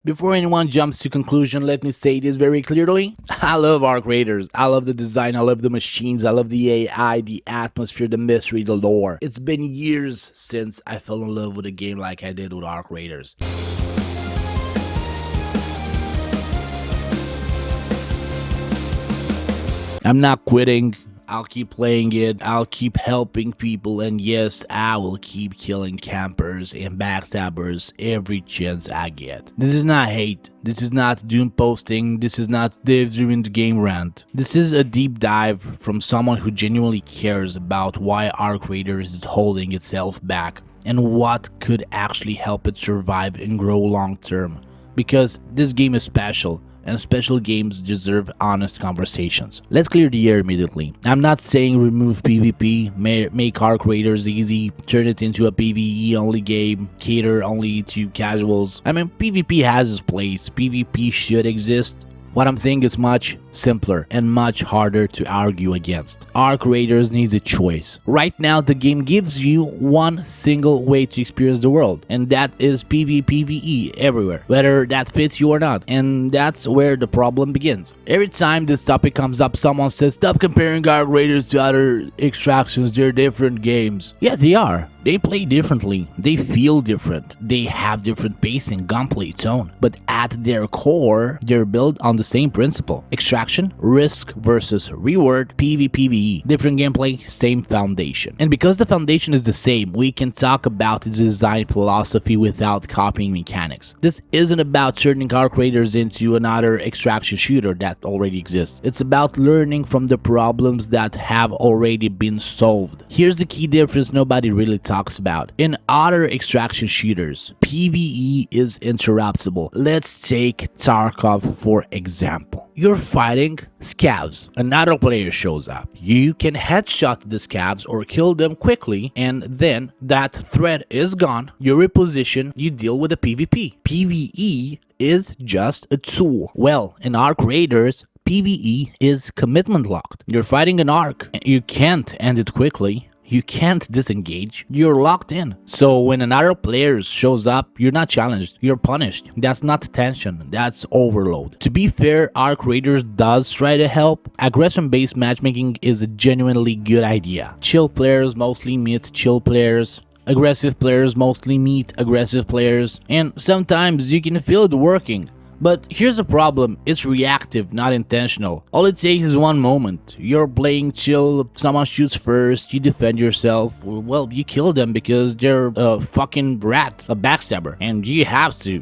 Before anyone jumps to conclusion, let me say this very clearly. I love Arc Raiders. I love the design, I love the machines, I love the AI, the atmosphere, the mystery, the lore. It's been years since I fell in love with a game like I did with Arc Raiders. I'm not quitting. I'll keep playing it, I'll keep helping people, and yes, I will keep killing campers and backstabbers every chance I get. This is not hate, this is not doom posting, this is not Dave's ruined game rant. This is a deep dive from someone who genuinely cares about why Arc Raiders is holding itself back and what could actually help it survive and grow long term. Because this game is special, and special games deserve honest conversations. Let's clear the air immediately. I'm not saying remove PvP, make Arc Raiders easy, turn it into a PvE only game, cater only to casuals. I mean, PvP has its place, PvP should exist. What I'm saying is much simpler and much harder to argue against. Arc Raiders needs a choice. Right now, the game gives you one single way to experience the world, and that is PvPvE everywhere, whether that fits you or not, and that's where the problem begins. Every time this topic comes up, someone says, stop comparing Arc Raiders to other extractions, they're different games. Yeah, they are. They play differently, they feel different, they have different pacing, gunplay, tone, but at their core, they're built on the same principle. Extraction, risk versus reward, PvPvE. Different gameplay, same foundation. And because the foundation is the same, we can talk about the design philosophy without copying mechanics. This isn't about turning Arc Raiders into another extraction shooter that already exists. It's about learning from the problems that have already been solved. Here's the key difference nobody really talks about. In other extraction shooters, PvE is interruptible. Let's take Tarkov for example. You're fighting scavs. Another player shows up. You can headshot the scavs or kill them quickly, and then that threat is gone. You reposition, you deal with the PvP. PvE is just a tool. Well, in Arc Raiders, PvE is commitment locked. You're fighting an arc. You can't end it quickly. You can't disengage, you're locked in. So when another player shows up, you're not challenged, you're punished. That's not tension, that's overload. To be fair, Arc Raiders does try to help. Aggression-based matchmaking is a genuinely good idea. Chill players mostly meet chill players. Aggressive players mostly meet aggressive players. And sometimes you can feel it working. But here's the problem, it's reactive, not intentional. All it takes is one moment. You're playing chill, someone shoots first, you defend yourself. Well, you kill them because they're a fucking rat, a backstabber. And you have to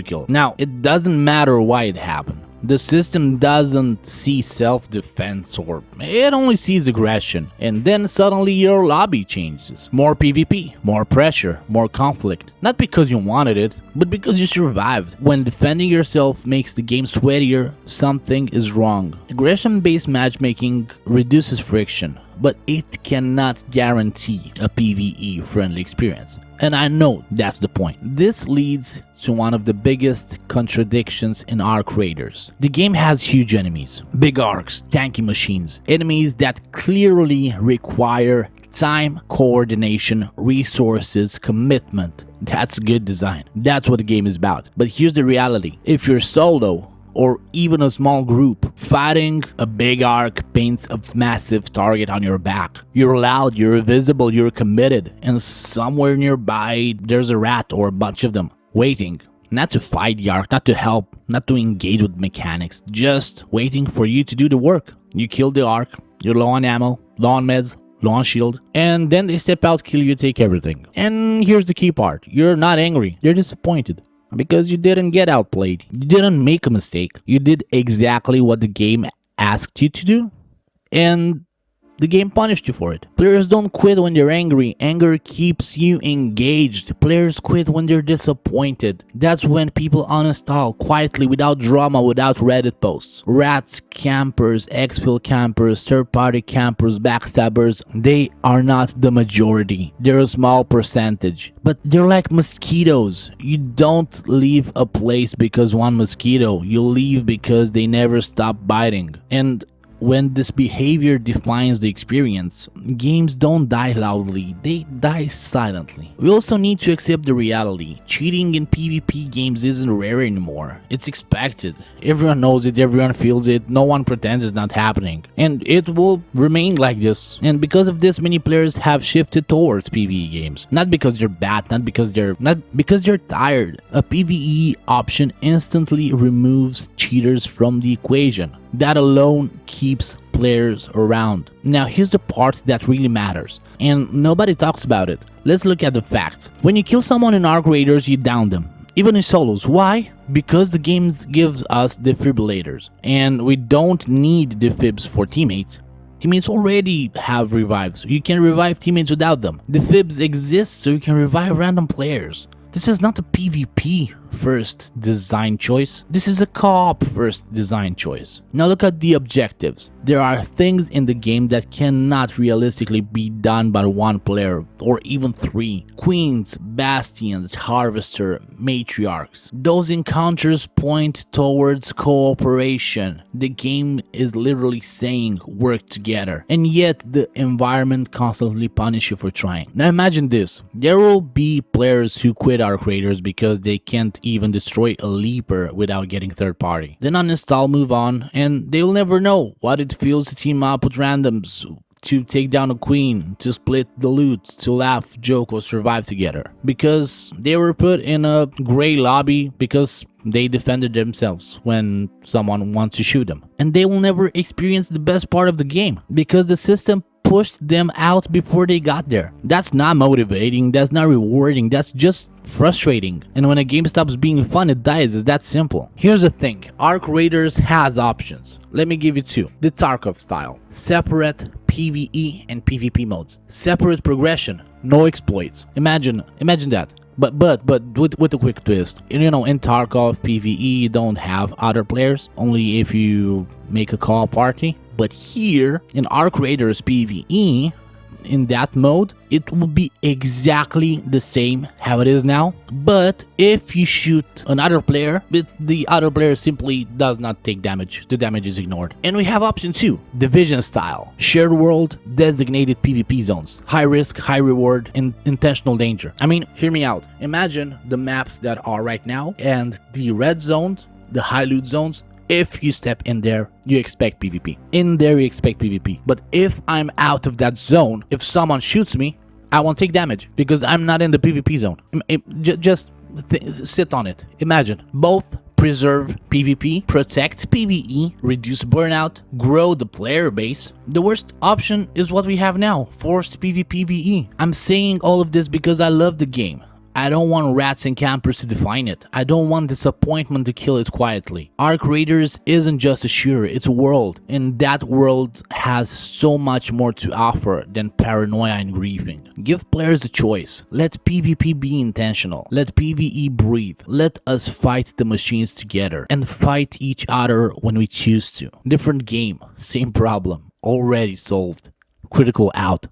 kill them. Now, it doesn't matter why it happened. The system doesn't see self-defense, or it only sees aggression, and then suddenly your lobby changes. More PvP, more pressure, more conflict. Not because you wanted it, but because you survived. When defending yourself makes the game sweatier, something is wrong. Aggression-based matchmaking reduces friction, but it cannot guarantee a PvE-friendly experience. And I know that's the point. This leads to one of the biggest contradictions in Arc Raiders. The game has huge enemies, big arcs, tanky machines, enemies that clearly require time, coordination, resources, commitment. That's good design. That's what the game is about. But here's the reality. If you're solo, or even a small group, fighting a big arc paints a massive target on your back. You're loud, you're invisible, you're committed, and somewhere nearby there's a rat or a bunch of them waiting. Not to fight the arc, not to help, not to engage with mechanics, just waiting for you to do the work. You kill the arc, you're low on ammo, low on meds, low on shield, and then they step out, kill you, take everything. And here's the key part, you're not angry, you're disappointed. Because you didn't get outplayed, you didn't make a mistake, you did exactly what the game asked you to do, and the game punished you for it. Players don't quit when they're angry, anger keeps you engaged. Players quit when they're disappointed. That's when people uninstall quietly, without drama, without Reddit posts. Rats, campers, exfil campers, third-party campers, backstabbers, they are not the majority. They're a small percentage. But they're like mosquitoes. You don't leave a place because one mosquito. You leave because they never stop biting. And when this behavior defines the experience, games don't die loudly, they die silently. We also need to accept the reality. Cheating in PvP games isn't rare anymore. It's expected. Everyone knows it, everyone feels it, no one pretends it's not happening. And it will remain like this. And because of this, many players have shifted towards PvE games. Not because they're bad, not because they're tired. A PvE option instantly removes cheaters from the equation. That alone keeps players around. Now here's the part that really matters, and nobody talks about it. Let's look at the facts. When you kill someone in Arc Raiders, you down them. Even in solos. Why? Because the game gives us defibrillators, and we don't need defibs for teammates. Teammates already have revives. You can revive teammates without them. Defibs exist so you can revive random players. This is not a PvP first design choice. This is a co-op first design choice. Now look at the objectives. There are things in the game that cannot realistically be done by one player or even three. Queens, bastions, harvester, matriarchs. Those encounters point towards cooperation. The game is literally saying work together, and yet the environment constantly punishes you for trying. Now imagine this. There will be players who quit Arc Raiders because they can't even destroy a leaper without getting third party. Then uninstall, move on, and they'll never know what it feels to team up with randoms, to take down a queen, to split the loot, to laugh, joke, or survive together. Because they were put in a gray lobby because they defended themselves when someone wants to shoot them. And they will never experience the best part of the game because the system pushed them out before they got there. That's not motivating, that's not rewarding, that's just frustrating. And when a game stops being fun, it dies. It's that simple. Here's the thing, Arc Raiders has options. Let me give you two. The Tarkov style. Separate PvE and PvP modes. Separate progression, no exploits. Imagine that. But with a quick twist. You know, in Tarkov PvE you don't have other players, only if you make a co-op party. But here in Arc Raiders PvE, in that mode, it will be exactly the same how it is now. But if you shoot another player, the other player simply does not take damage. The damage is ignored. And we have option 2, Division style. Shared world, designated PvP zones. High risk, high reward, and intentional danger. I mean, hear me out. Imagine the maps that are right now and the red zones, the high loot zones. If you step in there, you expect PvP. In there, you expect PvP. But if I'm out of that zone, if someone shoots me, I won't take damage because I'm not in the PvP zone. Just sit on it. Imagine. Both preserve PvP, protect PvE, reduce burnout, grow the player base. The worst option is what we have now, forced PvPvE. I'm saying all of this because I love the game. I don't want rats and campers to define it. I don't want disappointment to kill it quietly. Arc Raiders isn't just a shooter, it's a world. And that world has so much more to offer than paranoia and grieving. Give players a choice. Let PvP be intentional. Let PvE breathe. Let us fight the machines together and fight each other when we choose to. Different game, same problem. Already solved. Critical out.